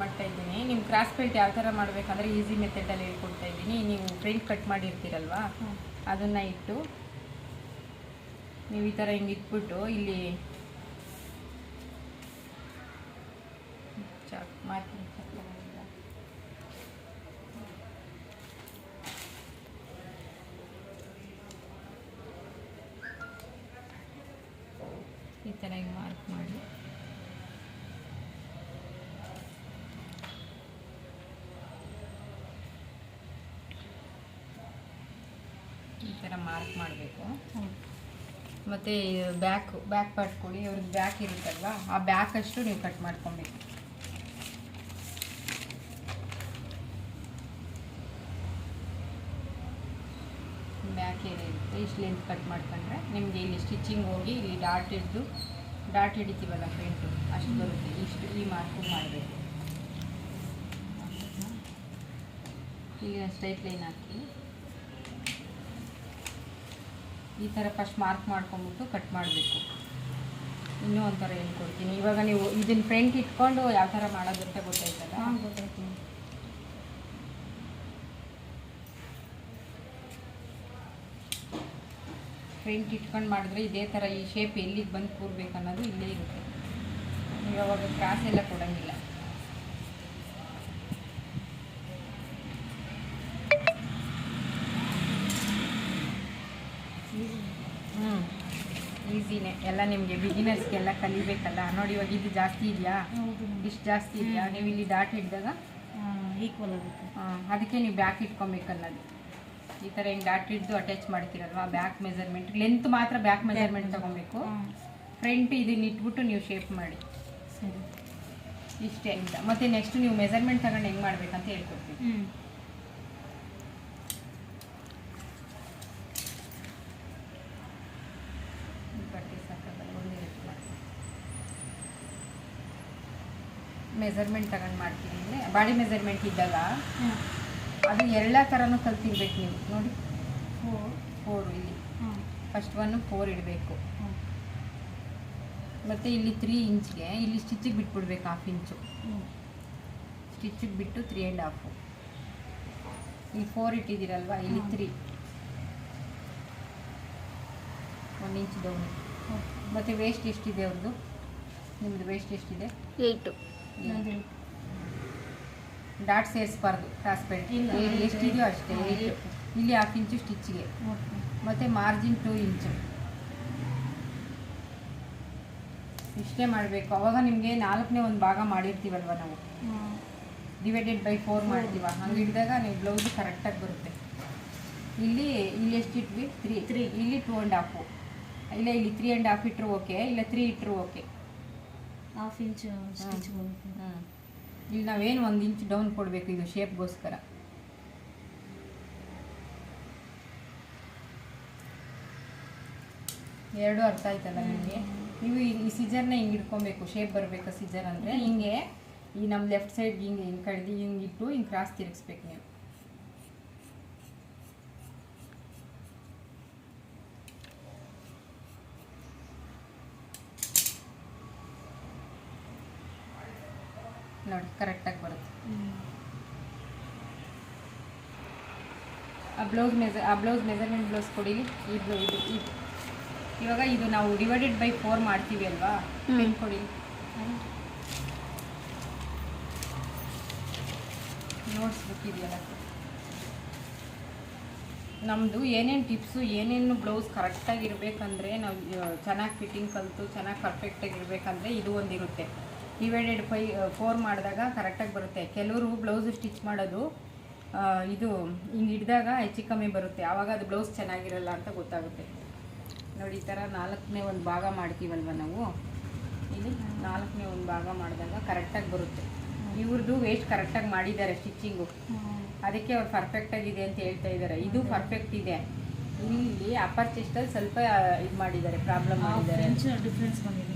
ಮಾಡ್ತಾ ಇದ್ದೀನಿ. ನಿಮ್ಮ ಕ್ರಾಸ್ ಬೆಲ್ಟ್ ಯಾವ ಥರ ಮಾಡಬೇಕಂದ್ರೆ ಈಸಿ ಮೆಥಡಲ್ಲಿ ಹೇಳ್ಕೊಡ್ತಾ ಇದ್ದೀನಿ. ನೀವು ಫ್ರಂಟ್ ಕಟ್ ಮಾಡಿರ್ತೀರಲ್ವಾ, ಅದನ್ನು ಇಟ್ಟು ನೀವು ಈ ಥರ ಹಿಂಗೆ ಇಟ್ಬಿಟ್ಟು ಇಲ್ಲಿ ಮಾಡ್ತೀನಿ. ಈ ಥರ ಹಿಂಗೆ ಮಾರ್ಕ್ ಮಾಡಿ ಈ ಥರ ಮಾರ್ಕ್ ಮಾಡಬೇಕು. ಮತ್ತು ಬ್ಯಾಕ್ ಪಾರ್ಟ್ ಕೊಡಿ, ಅವ್ರಿಗೆ ಬ್ಯಾಕ್ ಇರುತ್ತಲ್ವ, ಆ ಬ್ಯಾಕ್ ಅಷ್ಟು ನೀವು ಕಟ್ ಮಾಡ್ಕೊಬೇಕು. ಬ್ಯಾಕ್ ಏನಿರುತ್ತೆ ಇಷ್ಟು ಲೆಂತ್ ಕಟ್ ಮಾಡ್ಕೊಂಡ್ರೆ ನಿಮಗೆ ಇಲ್ಲಿ ಸ್ಟಿಚಿಂಗ್ ಹೋಗಿ ಇಲ್ಲಿ ಡಾಟ್ ಹಿಡಿತೀವಲ್ಲ ಫ್ರಂಟು ಅಷ್ಟು ಬರುತ್ತೆ. ಇಷ್ಟು ಈ ಮಾರ್ಕು ಮಾಡಬೇಕು. ಈಗ ಸ್ಟ್ರೈಟ್ ಲೈನ್ ಹಾಕಿ ಈ ಥರ ಫಸ್ಟ್ ಮಾರ್ಕ್ ಮಾಡ್ಕೊಂಬಿಟ್ಟು ಕಟ್ ಮಾಡಬೇಕು. ಇನ್ನೂ ಒಂಥರ ಹೇಳ್ಕೊಡ್ತೀನಿ. ಇವಾಗ ನೀವು ಇದನ್ನು ಫ್ರಂಟ್ ಇಟ್ಕೊಂಡು ಯಾವ ಥರ ಮಾಡೋದು ಅಂತ ಗೊತ್ತಾಯ್ತಲ್ಲ? ಗೊತ್ತಾಯ್ತು. ಫ್ರಂಟ್ ಇಟ್ಕೊಂಡು ಮಾಡಿದ್ರೆ ಇದೇ ಥರ ಈ ಶೇಪ್ ಎಲ್ಲಿಗೆ ಬಂದು ಕೂರ್ಬೇಕು ಅನ್ನೋದು ಇಲ್ಲೇ ಇರುತ್ತೆ. ನೀವು ಅವಾಗ ಕ್ರಾಸ್ ಎಲ್ಲ ಕೊಡೋಂಗಿಲ್ಲ. ಈಸಿನೇ ಎಲ್ಲ. ನಿಮಗೆ ಬಿಗಿನರ್ಸ್ಗೆಲ್ಲ ಕಲಿಬೇಕಲ್ಲ. ನೋಡಿ ಇವಾಗ ಇದು ಜಾಸ್ತಿ ಇದೆಯಾ, ಇಷ್ಟು ಜಾಸ್ತಿ ಇದೆಯಾ, ನೀವು ಇಲ್ಲಿ ಡಾಟ್ ಹಿಡಿದಾಗ ಈಕ್ವಲ್ ಆಗುತ್ತೆ. ಅದಕ್ಕೆ ನೀವು ಬ್ಯಾಕ್ ಇಟ್ಕೊಬೇಕನ್ನೋದು. ಈ ಥರ ಹಿಂಗೆ ಡಾಟ್ ಹಿಡಿದು ಅಟ್ಯಾಚ್ ಮಾಡ್ತೀರಲ್ವ, ಬ್ಯಾಕ್ ಮೆಜರ್ಮೆಂಟ್ ಲೆಂತ್ ಮಾತ್ರ ಬ್ಯಾಕ್ ಮೆಜರ್ಮೆಂಟ್ ತೊಗೊಬೇಕು. ಫ್ರಂಟ್ ಇದನ್ನ ಇಟ್ಬಿಟ್ಟು ನೀವು ಶೇಪ್ ಮಾಡಿ. ಸರಿ, ಇಷ್ಟೇ ಅಂತ. ಮತ್ತು ನೆಕ್ಸ್ಟ್ ನೀವು ಮೆಜರ್ಮೆಂಟ್ ತಗೊಂಡು ಹೆಂಗೆ ಮಾಡ್ಬೇಕಂತ ಹೇಳ್ಕೊಡ್ತೀವಿ. ಮೆಜರ್ಮೆಂಟ್ ತಗೊಂಡು ಮಾಡ್ತೀನಿ ಅಂದರೆ ಬಾಡಿ ಮೆಜರ್ಮೆಂಟ್ ಇದ್ದಾಗ ಅದು ಎಲ್ಲ ಥರನೂ ಕಲ್ತಿರ್ಬೇಕು ನೀವು. ನೋಡಿ 4 ಇಲ್ಲಿ ಫಸ್ಟ್ 4 ಇಡಬೇಕು. ಮತ್ತು ಇಲ್ಲಿ 3 ಇಂಚ್ಗೆ ಇಲ್ಲಿ ಸ್ಟಿಚ್ಚಿಗೆ ಬಿಟ್ಬಿಡ್ಬೇಕು. 1/2 ಇಂಚು ಸ್ಟಿಚ್ಚಿಗೆ ಬಿಟ್ಟು 3 1/2. ಇಲ್ಲಿ 4 ಇಟ್ಟಿದ್ದೀರಲ್ವ, ಇಲ್ಲಿ 3 1 ಇಂಚ್ ಡೌನ್. ಮತ್ತು ವೇಸ್ಟ್ ಎಷ್ಟಿದೆ ಅವ್ರದ್ದು? ನಿಮ್ಮದು ವೇಸ್ಟ್ ಎಷ್ಟಿದೆ? 8. ಡಾಟ್ ಸೇರಿಸ್ಬಾರ್ದು. ಕ್ರಾಸ್ ಬೆಲ್ಟ್ ಎಷ್ಟಿದೆಯೋ ಅಷ್ಟೇ. ಇಲ್ಲಿ 1/2 ಇಂಚು ಸ್ಟಿಚ್ಗೆ. ಮತ್ತು ಮಾರ್ಜಿನ್ 2 ಇಂಚು. ಇಷ್ಟೇ ಮಾಡಬೇಕು. ಅವಾಗ ನಿಮಗೆ 4ನೇ ಒಂದು ಭಾಗ ಮಾಡಿರ್ತೀವಲ್ವ ನಾವು, ಡಿವೈಡೆಡ್ ಬೈ 4 ಮಾಡ್ತೀವ. ಹಂಗೆ ಹಿಡಿದಾಗ ನೀವು ಬ್ಲೌಸು ಕರೆಕ್ಟಾಗಿ ಬರುತ್ತೆ. ಇಲ್ಲಿ ಎಷ್ಟಿಟ್ವಿ? 3. ಇಲ್ಲಿ 2 1/2. ಇಲ್ಲ ಇಲ್ಲಿ 3 1/2 ಇಟ್ಟರು ಓಕೆ, ಇಲ್ಲ 3 ಇಟ್ಟರು ಓಕೆ. 1/2 ಇಂಚ್ ಸ್ಟಿಚ್ ಬರುತ್ತೆ. ಇಲ್ಲಿ ನಾವೇನು 1 ಇಂಚ್ ಡೌನ್ ಕೊಡಬೇಕು ಇದು ಶೇಪ್ಗೋಸ್ಕರ. ಎರಡು ಅರ್ಥ ಆಯ್ತಲ್ಲ ನಿಮಗೆ? ನೀವು ಈ ಸಿಜರ್ನ ಹಿಂಗೆ ಇಟ್ಕೊಬೇಕು. ಶೇಪ್ ಬರಬೇಕು ಸಿಜರ್ ಅಂದರೆ ಹಿಂಗೆ ಈ ನಮ್ಮ ಲೆಫ್ಟ್ ಸೈಡ್ಗೆ ಹಿಂಗೆ ಕಡ್ದು ಹಿಂಗೆ ಇಟ್ಟು ಹಿಂಗೆ ಕ್ರಾಸ್ ತಿರುಗಿಸ್ಬೇಕು ನೀವು. ನೋಡಿ ಕರೆಕ್ಟಾಗಿ ಬರುತ್ತೆ. ಆ ಬ್ಲೌಸ್ ಮೆಜರ್ಮೆಂಟ್ ಬ್ಲೌಸ್ ಕೊಡಿಲಿ. ಇದು ಇವಾಗ ಇದು ನಾವು ಡಿವೈಡೆಡ್ ಬೈ 4 ಮಾಡ್ತೀವಿ ಅಲ್ವಾ, ಪೆನ್ ಕೊಡಿ. ನೋಟ್ಸ್ ಬುಕ್ ಇದೆಯಲ್ಲ, ನಮ್ಮದು ಏನೇನು ಟಿಪ್ಸು, ಏನೇನು ಬ್ಲೌಸ್ ಕರೆಕ್ಟಾಗಿರ್ಬೇಕಂದ್ರೆ, ನಾವು ಚೆನ್ನಾಗಿ ಫಿಟ್ಟಿಂಗ್ ಕಲಿತು ಚೆನ್ನಾಗಿ ಪರ್ಫೆಕ್ಟಾಗಿರ್ಬೇಕಂದ್ರೆ ಇದು ಒಂದಿರುತ್ತೆ. ಡಿವೈಡೆಡ್ ಬೈ 4 ಮಾಡಿದಾಗ ಕರೆಕ್ಟಾಗಿ ಬರುತ್ತೆ. ಕೆಲವರು ಬ್ಲೌಸು ಸ್ಟಿಚ್ ಮಾಡೋದು ಇದು ಹಿಂಗೆ ಹಿಡಿದಾಗ ಹೆಚ್ಚು ಕಮ್ಮಿ ಬರುತ್ತೆ. ಆವಾಗ ಅದು ಬ್ಲೌಸ್ ಚೆನ್ನಾಗಿರಲ್ಲ ಅಂತ ಗೊತ್ತಾಗುತ್ತೆ. ನೋಡಿ ಈ ಥರ 4ನೇ ಒಂದು ಭಾಗ ಮಾಡ್ತೀವಲ್ವ ನಾವು, ಇಲ್ಲಿ 4ನೇ ಒಂದು ಭಾಗ ಮಾಡಿದಾಗ ಕರೆಕ್ಟಾಗಿ ಬರುತ್ತೆ. ಇವ್ರದ್ದು ವೇಸ್ಟ್ ಕರೆಕ್ಟಾಗಿ ಮಾಡಿದ್ದಾರೆ ಸ್ಟಿಚ್ಚಿಂಗು, ಅದಕ್ಕೆ ಅವ್ರು ಪರ್ಫೆಕ್ಟಾಗಿದೆ ಅಂತ ಹೇಳ್ತಾ ಇದ್ದಾರೆ. ಇದು ಪರ್ಫೆಕ್ಟ್ ಇದೆ. ಇಲ್ಲಿ ಅಪ್ಪರ್ ಚೆಸ್ಟಲ್ಲಿ ಸ್ವಲ್ಪ ಇದು ಮಾಡಿದ್ದಾರೆ, ಪ್ರಾಬ್ಲಮ್ ಮಾಡಿದ್ದಾರೆ. ಡಿಫ್ರೆನ್ಸ್ ಬಂದಿದೆ.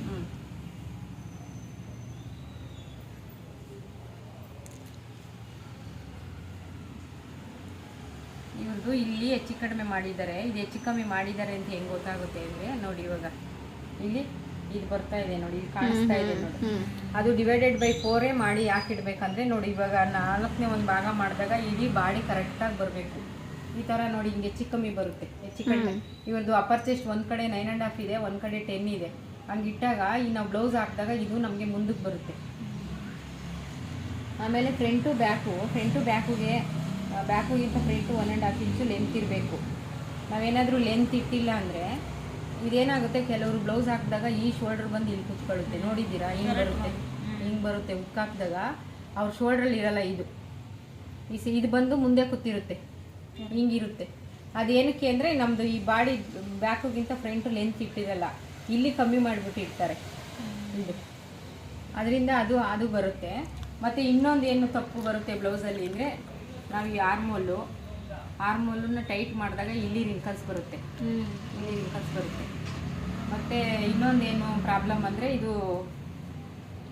ಇವ್ರದ್ದು ಇಲ್ಲಿ ಹೆಚ್ಚು ಕಡಿಮೆ ಮಾಡಿದ್ದಾರೆ. ಇದು ಹೆಚ್ಚು ಕಮ್ಮಿ ಮಾಡಿದ್ದಾರೆ ಅಂತ ಹೆಂಗೆ ಗೊತ್ತಾಗುತ್ತೆ ಅಂದರೆ, ನೋಡಿ ಇವಾಗ ಇಲ್ಲಿ ಇದು ಬರ್ತಾ ಇದೆ ನೋಡಿ, ಇದು ಕಾಣಿಸ್ತಾ ಇದೆ ನೋಡಿ. ಅದು ಡಿವೈಡೆಡ್ ಬೈ 4 ಮಾಡಿ ಯಾಕೆ ಇಡಬೇಕಂದ್ರೆ ನೋಡಿ, ಇವಾಗ 4ನೇ ಒಂದು ಭಾಗ ಮಾಡಿದಾಗ ಇಡೀ ಬಾಡಿ ಕರೆಕ್ಟಾಗಿ ಬರಬೇಕು. ಈ ಥರ ನೋಡಿ, ಹಿಂಗೆ ಹೆಚ್ಚು ಕಮ್ಮಿ ಬರುತ್ತೆ, ಹೆಚ್ಚು ಕಡಿಮೆ. ಇವ್ರದ್ದು ಅಪ್ಪರ್ ಚೆಸ್ಟ್ ಒಂದು ಕಡೆ 9.5 ಇದೆ, ಒಂದು ಕಡೆ 10 ಇದೆ. ಹಂಗಿಟ್ಟಾಗ ಈ ನಾವು ಬ್ಲೌಸ್ ಹಾಕಿದಾಗ ಇದು ನಮಗೆ ಮುಂದಕ್ಕೆ ಬರುತ್ತೆ. ಆಮೇಲೆ ಫ್ರಂಟು ಬ್ಯಾಕುಗೆ ಬ್ಯಾಕುಗಿಂತ ಫ್ರಂಟು 1.5 ಇಂಚು ಲೆಂತ್ ಇರಬೇಕು. ನಾವೇನಾದರೂ ಲೆಂತ್ ಇಟ್ಟಿಲ್ಲ ಅಂದರೆ ಇದೇನಾಗುತ್ತೆ, ಕೆಲವರು ಬ್ಲೌಸ್ ಹಾಕಿದಾಗ ಈ ಶೋಲ್ಡ್ರ್ ಬಂದು ಇಲ್ಲಿ ಕುತ್ಕೊಳ್ಳುತ್ತೆ. ನೋಡಿದ್ದೀರಾ, ಹಿಂಗೆ ಬರುತ್ತೆ ಉಕ್ ಹಾಕಿದಾಗ ಅವ್ರ ಶೋಲ್ಡ್ರಲ್ಲಿ ಇರಲ್ಲ. ಇದು ಬಂದು ಮುಂದೆ ಕೂತಿರುತ್ತೆ, ಹಿಂಗಿರುತ್ತೆ. ಅದೇನಕ್ಕೆ ಅಂದರೆ ನಮ್ಮದು ಈ ಬಾಡಿ ಬ್ಯಾಕುಗಿಂತ ಫ್ರಂಟು ಲೆಂತ್ ಇಟ್ಟಿರಲ್ಲ, ಇಲ್ಲಿ ಕಮ್ಮಿ ಮಾಡಿಬಿಟ್ಟು ಇರ್ತಾರೆ ಇದು. ಅದರಿಂದ ಅದು ಬರುತ್ತೆ. ಮತ್ತು ಇನ್ನೊಂದು ಏನು ತಪ್ಪು ಬರುತ್ತೆ ಬ್ಲೌಸಲ್ಲಿ ಅಂದರೆ, ನಾವು ಈ ಆರ್ಮೋಲನ್ನ ಟೈಟ್ ಮಾಡಿದಾಗ ಇಲ್ಲಿ ರಿಂಕಲ್ಸ್ ಬರುತ್ತೆ. ಮತ್ತು ಇನ್ನೊಂದೇನು ಪ್ರಾಬ್ಲಮ್ ಅಂದರೆ,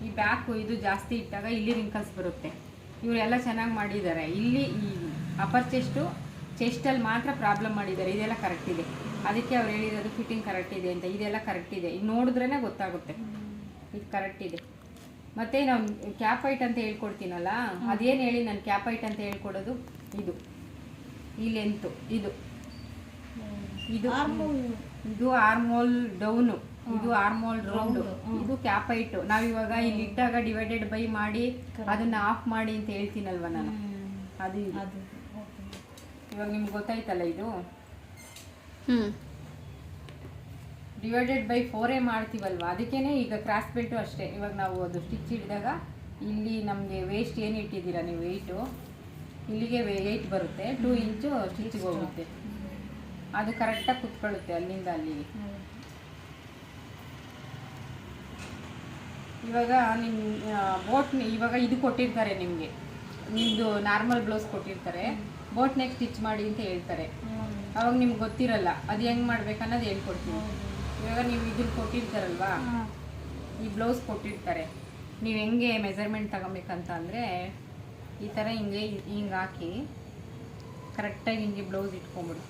ಈ ಬ್ಯಾಕು ಇದು ಜಾಸ್ತಿ ಇಟ್ಟಾಗ ಇಲ್ಲಿ ರಿಂಕಲ್ಸ್ ಬರುತ್ತೆ. ಇವರೆಲ್ಲ ಚೆನ್ನಾಗಿ ಮಾಡಿದ್ದಾರೆ. ಇಲ್ಲಿ ಈ ಅಪ್ಪರ್ ಚೆಸ್ಟಲ್ಲಿ ಮಾತ್ರ ಪ್ರಾಬ್ಲಮ್ ಮಾಡಿದ್ದಾರೆ. ಇದೆಲ್ಲ ಕರೆಕ್ಟ್ ಇದೆ, ಅದಕ್ಕೆ ಅವ್ರು ಹೇಳಿರೋದು ಫಿಟ್ಟಿಂಗ್ ಕರೆಕ್ಟ್ ಇದೆ ಅಂತ. ಇದೆಲ್ಲ ಕರೆಕ್ಟ್ ಇದೆ, ಈಗ ನೋಡಿದ್ರೇ ಗೊತ್ತಾಗುತ್ತೆ ಇದು ಕರೆಕ್ಟ್ ಇದೆ. ಮತ್ತು ನಾವು ಕ್ಯಾಪ್ ಹೈಟ್ ಅಂತ ಹೇಳ್ಕೊಡ್ತೀನಲ್ಲ, ಅದೇನು ಹೇಳಿ ನಾನು ಕ್ಯಾಪ್ ಹೈಟ್ ಅಂತ ಹೇಳ್ಕೊಡೋದು, ಈ ಲೆಂತು ಇದು ಆರ್ಮೋಲ್ ಡೌನು, ಇದು ಆರ್ಮೋಲ್ ರೌಂಡು, ಇದು ಕ್ಯಾಪ್ ಹೈಟು. ನಾವಿವಾಗ ಇಲ್ಲಿ ಇಟ್ಟಾಗ ಡಿವೈಡೆಡ್ ಬೈ ಮಾಡಿ ಅದನ್ನ ಆಫ್ ಮಾಡಿ ಅಂತ ಹೇಳ್ತೀನಲ್ವ ನಾನು, ಅದು ಇವಾಗ ನಿಮ್ಗೆ ಗೊತ್ತಾಯ್ತಲ್ಲ. ಇದು ಡಿವೈಡೆಡ್ ಬೈ 4 ಮಾಡ್ತೀವಲ್ವ, ಅದಕ್ಕೇನೆ ಈಗ ಕ್ರಾಸ್ ಬೆಲ್ಟು ಅಷ್ಟೇ. ಇವಾಗ ನಾವು ಅದು ಸ್ಟಿಚ್ ಹಿಡಿದಾಗ ಇಲ್ಲಿ ನಮಗೆ ವೇಸ್ಟ್ ಏನು ಇಟ್ಟಿದ್ದೀರಾ ನೀವು, ವೆಯ್ಟು ಇಲ್ಲಿಗೆ 8 ಬರುತ್ತೆ, 2 ಇಂಚು ಸ್ಟಿಚ್ಗೆ ಹೋಗುತ್ತೆ. ಅದು ಕರೆಕ್ಟಾಗಿ ಕುತ್ಕೊಳ್ಳುತ್ತೆ ಅಲ್ಲಿಂದ ಅಲ್ಲಿಗೆ. ಇವಾಗ ನಿಮ್ಮ ಇವಾಗ ಇದು ಕೊಟ್ಟಿರ್ತಾರೆ ನಿಮಗೆ, ನಿಮ್ಮದು ನಾರ್ಮಲ್ ಬ್ಲೌಸ್ ಕೊಟ್ಟಿರ್ತಾರೆ, ಬೋಟ್ ನೆಕ್ ಸ್ಟಿಚ್ ಮಾಡಿ ಅಂತ ಹೇಳ್ತಾರೆ. ಅವಾಗ ನಿಮ್ಗೆ ಗೊತ್ತಿರಲ್ಲ ಅದು ಹೆಂಗೆ ಮಾಡ್ಬೇಕನ್ನೋದು ಹೇಳ್ಕೊಡ್ತೀನಿ. ಇವಾಗ ನೀವು ಇದನ್ನು ಕೊಟ್ಟಿರ್ತಾರಲ್ವಾ, ಈ ಬ್ಲೌಸ್ ಕೊಟ್ಟಿರ್ತಾರೆ, ನೀವು ಹೆಂಗೆ ಮೆಜರ್ಮೆಂಟ್ ತಗೊಬೇಕಂತ ಅಂದರೆ, ಈ ಥರ ಹಿಂಗೆ ಹಾಕಿ ಕರೆಕ್ಟಾಗಿ ಹಿಂಗೆ ಬ್ಲೌಸ್ ಇಟ್ಕೊಂಬಿಡಿ.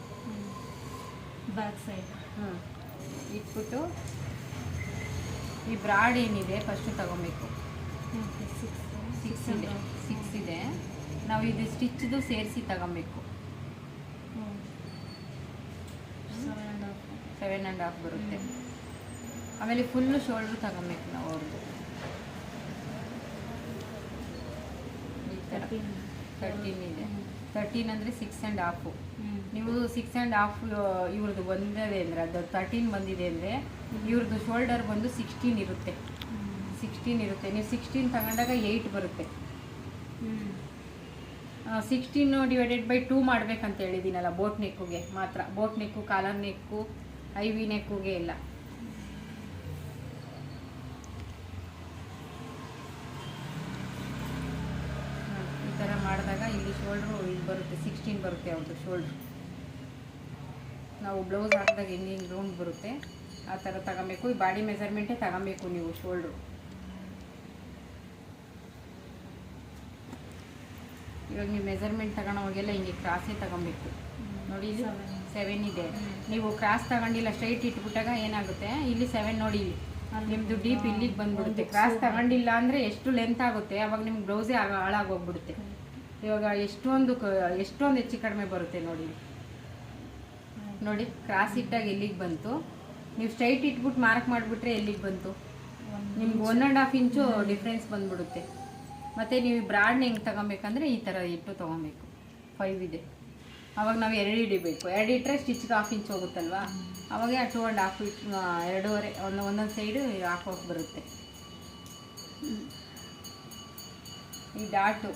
ಬ್ಯಾಕ್ ಸೈಡ್ ಇಟ್ಬಿಟ್ಟು ಈ ಬ್ರಾಡ್ ಏನಿದೆ ಫಸ್ಟು ತಗೊಬೇಕು. 6 ಇದೆ. ನಾವು ಇದು ಸ್ಟಿಚ್ದು ಸೇರಿಸಿ ತಗೊಬೇಕು. 7.5 ಬರುತ್ತೆ. ಆಮೇಲೆ ಫುಲ್ಲು ಶೋಲ್ಡ್ರು ತಗೊಬೇಕು ನಾವು ಅವ್ರದ್ದು. ಈ ಥರ 13 ಇದೆ. 13 ಅಂದರೆ 6.5. ನೀವು 6.5 ಇವ್ರದ್ದು ಬಂದಿದೆ ಅಂದರೆ, ಅದು 13 ಬಂದಿದೆ ಅಂದರೆ ಇವ್ರದ್ದು ಶೋಲ್ಡರ್ ಬಂದು 16 ಇರುತ್ತೆ. ನೀವು 16 ತಗೊಂಡಾಗ 8 ಬರುತ್ತೆ. 16 ಡಿವೈಡೆಡ್ ಬೈ 2 ಮಾಡ್ಬೇಕಂತ ಹೇಳಿದ್ದೀನಲ್ಲ, ಬೋಟ್ ನೆಕ್ಕಿಗೆ ಮಾತ್ರ. Boat neck, collar neck, IV ನೆಕ್ಕಿಗೆ ಇಲ್ಲ. ಈ ಥರ ಮಾಡಿದಾಗ ಇಲ್ಲಿ ಶೋಲ್ಡ್ರು ಇಲ್ಲಿ ಬರುತ್ತೆ, 16 ಬರುತ್ತೆ ಅವ್ರದ್ದು ಶೋಲ್ಡ್ರು. ನಾವು ಬ್ಲೌಸ್ ಹಾಕಿದಾಗ ಹೆಂಗೆ ರೌಂಡ್ ಬರುತ್ತೆ ಆ ಥರ ತಗೊಬೇಕು. ಈ ಬಾಡಿ ಮೆಜರ್ಮೆಂಟೇ ತಗೊಬೇಕು ನೀವು ಶೋಲ್ಡ್ರು. ಇವಾಗ ನೀವು ಮೆಜರ್ಮೆಂಟ್ ತಗೊಳೋವಾಗೆಲ್ಲ ಹಿಂಗೆ ಕ್ರಾಸೇ ತಗೊಬೇಕು. ನೋಡಿ ಇಲ್ಲಿ 7 ಇದೆ. ನೀವು ಕ್ರಾಸ್ ತಗೊಂಡಿಲ್ಲ, ಸ್ಟ್ರೈಟ್ ಇಟ್ಬಿಟ್ಟಾಗ ಏನಾಗುತ್ತೆ, ಇಲ್ಲಿ 7 ನೋಡಿ, ಇಲ್ಲಿ ನಿಮ್ಮದು ಡೀಪ್ ಇಲ್ಲಿಗೆ ಬಂದ್ಬಿಡುತ್ತೆ. ಕ್ರಾಸ್ ತಗೊಂಡಿಲ್ಲ ಅಂದರೆ ಎಷ್ಟು ಲೆಂತ್ ಆಗುತ್ತೆ, ಅವಾಗ ನಿಮ್ಗೆ ಬ್ಲೌಸೇ ಹಾಳಾಗೋಗ್ಬಿಡುತ್ತೆ. ಇವಾಗ ಎಷ್ಟೊಂದು ಹೆಚ್ಚು ಕಡಿಮೆ ಬರುತ್ತೆ ನೋಡಿ. ಕ್ರಾಸ್ ಇಟ್ಟಾಗ ಎಲ್ಲಿಗೆ ಬಂತು, ನೀವು ಸ್ಟ್ರೈಟ್ ಇಟ್ಬಿಟ್ಟು ಮಾರ್ಕ್ ಮಾಡಿಬಿಟ್ರೆ ಎಲ್ಲಿಗೆ ಬಂತು, ನಿಮ್ಗೆ 1.5 ಇಂಚು ಡಿಫ್ರೆನ್ಸ್ ಬಂದ್ಬಿಡುತ್ತೆ. ಮತ್ತು ನೀವು ಬ್ರಾಡ್ನ ಹೆಂಗೆ ತಗೊಬೇಕಂದ್ರೆ ಈ ಥರ ಇಟ್ಟು ತೊಗೊಬೇಕು. 5 ಇದೆ, ಅವಾಗ ನಾವು 2 ಹಿಡಿಬೇಕು. 2 ಇಟ್ಟರೆ ಸ್ಟಿಚ್ಗೆ 1/2 ಇಂಚ್ ಹೋಗುತ್ತಲ್ವ, ಅವಾಗ 2.5 2.5 ಒಂದೊಂದು ಸೈಡು ಹಾಕೋಕೆ ಬರುತ್ತೆ. ಈ ಡಾಟು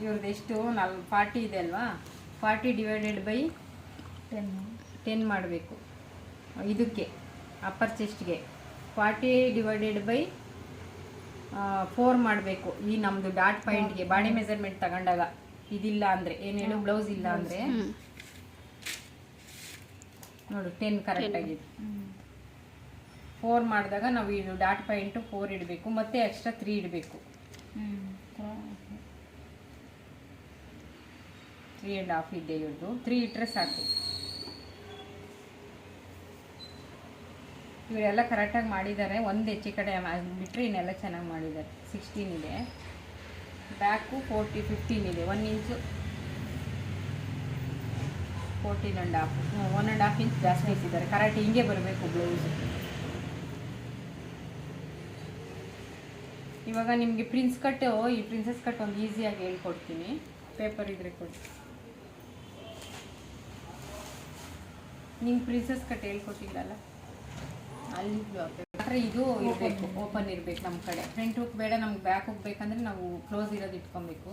ಇವ್ರದ್ದು ಎಷ್ಟು 40 ಇದೆ ಅಲ್ವಾ, 40 ಡಿವೈಡೆಡ್ ಬೈ 10 ಮಾಡಬೇಕು. ಇದಕ್ಕೆ ಅಪ್ಪರ್ ಚೆಸ್ಟ್ಗೆ 40 ಡಿವೈಡೆಡ್ ಬೈ 4 ಮಾಡಬೇಕು. ಈ ನಮ್ಮದು ಡಾಟ್ ಪಾಯಿಂಟ್ಗೆ ಬಾಡಿ ಮೆಜರ್ಮೆಂಟ್ ತಗೊಂಡಾಗ ಇದಿಲ್ಲ ಅಂದರೆ, ಏನು ಹೇಳು, ಬ್ಲೌಸ್ ಇಲ್ಲ ಅಂದರೆ ನೋಡು 10 ಕರೆಕ್ಟಾಗಿದೆ. 4 ಮಾಡಿದಾಗ ನಾವು ಇದು ಡಾಟ್ ಪಾಯಿಂಟು 4 ಇಡಬೇಕು, ಮತ್ತು ಎಕ್ಸ್ಟ್ರಾ 3 ಇಡಬೇಕು. 3.5 ಇದೆ ಇವ್ರದ್ದು. 3 ಇಟ್ಟರೆ ಸಾಕು. ಇವರೆಲ್ಲ ಕರೆಕ್ಟಾಗಿ ಮಾಡಿದ್ದಾರೆ. ಒಂದು ಹೆಚ್ಚು ಕಡೆ ಬಿಟ್ಟರೆ ಇನ್ನೆಲ್ಲ ಚೆನ್ನಾಗಿ ಮಾಡಿದ್ದಾರೆ. 16 ಇದೆ, ಬ್ಯಾಕು 15 ಇದೆ, 1 ಇಂಚು 14.5 1.5 ಇಂಚ್ ಜಾಸ್ತಿ ಇಟ್ಟಿದ್ದಾರೆ. ಕರೆಕ್ಟ್ ಹಿಂಗೆ ಬರಬೇಕು ಬ್ಲೌಸು. ಇವಾಗ ನಿಮಗೆ ಪ್ರಿನ್ಸ್ ಕಟ್ಟು, ಈ ಪ್ರಿನ್ಸಸ್ ಕಟ್ ಒಂದು ಈಸಿಯಾಗಿ ಹೇಳ್ಕೊಡ್ತೀನಿ. ಪೇಪರ್ ಇದ್ರೆ ಕೊಡಿ. ನಿಮ್ಗೆ ಪ್ರಿನ್ಸಸ್ ಕಟ್ ಹೇಳ್ಕೊಟ್ಟಿಲ್ಲಲ್ಲ, ಅಲ್ಲಿ ಮಾತ್ರ ಇದು ಇರಬೇಕು, ಓಪನ್ ಇರಬೇಕು ನಮ್ಮ ಕಡೆ. ಫ್ರಂಟ್ ಹುಕ್ ಬೇಡ, ನಮ್ಗೆ ಬ್ಯಾಕ್ ಹುಕ್ ಬೇಕಂದ್ರೆ ನಾವು ಕ್ಲೋಸ್ ಇರೋದು ಇಟ್ಕೊಬೇಕು.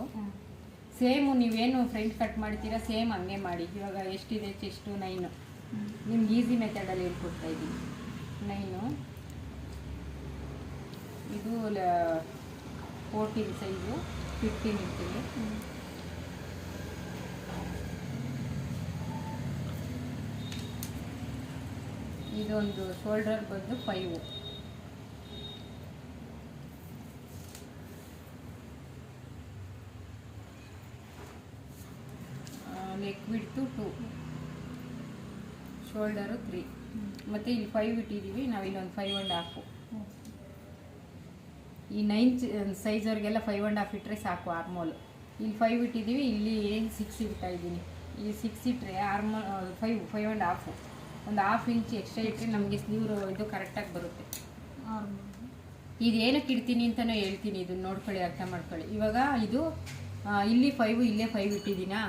ಸೇಮು ನೀವೇನು ಫ್ರಂಟ್ ಕಟ್ ಮಾಡ್ತೀರಾ ಸೇಮ್ ಹಂಗೆ ಮಾಡಿ. ಇವಾಗ ಎಷ್ಟಿದೆ ಚೆಸ್ಟು 9, ನಿಮ್ಗೆ ಈಸಿ ಮೆಥಡಲ್ಲಿ ಹೇಳ್ಕೊಡ್ತಾ ಇದ್ದೀನಿ. 9 ಇದು 14 ಸೈಜು, 15 ಇರ್ತೀವಿ. ಇದೊಂದು ಶೋಲ್ಡರ್ ಬಂದು 5, ನೆಕ್ ಬಿಡ್ತು 2, ಶೋಲ್ಡರು 3, ಮತ್ತು ಇಲ್ಲಿ 5 ಇಟ್ಟಿದ್ದೀವಿ ನಾವು. ಇಲ್ಲೊಂದು 5.5. ಈ 9 ಸೈಜ್ವರೆಗೆಲ್ಲ 5.5 ಇಟ್ಟರೆ ಸಾಕು ಆರ್ಮೋಲ್. ಇಲ್ಲಿ 5 ಇಟ್ಟಿದ್ದೀವಿ, ಇಲ್ಲಿ 6 ಇಡ್ತಾ ಇದ್ದೀನಿ. ಈ 6 ಇಟ್ಟರೆ ಆರ್ಮೋಲ್ 5.5, ಒಂದು 1/2 ಇಂಚ್ ಎಕ್ಸ್ಟ್ರಾ ಇಟ್ಟರೆ ನಮಗೆ ಸ್ಲೀವ್ ಇದು ಕರೆಕ್ಟಾಗಿ ಬರುತ್ತೆ. ಇದೇನಕ್ಕೆ ಇಡ್ತೀನಿ ಅಂತಲೂ ಹೇಳ್ತೀನಿ, ಇದನ್ನು ನೋಡ್ಕೊಳ್ಳಿ, ಅರ್ಥ ಮಾಡ್ಕೊಳ್ಳಿ. ಇವಾಗ ಇದು ಇಲ್ಲಿ 5, ಇಲ್ಲೇ 5 ಇಟ್ಟಿದ್ದೀನಾ,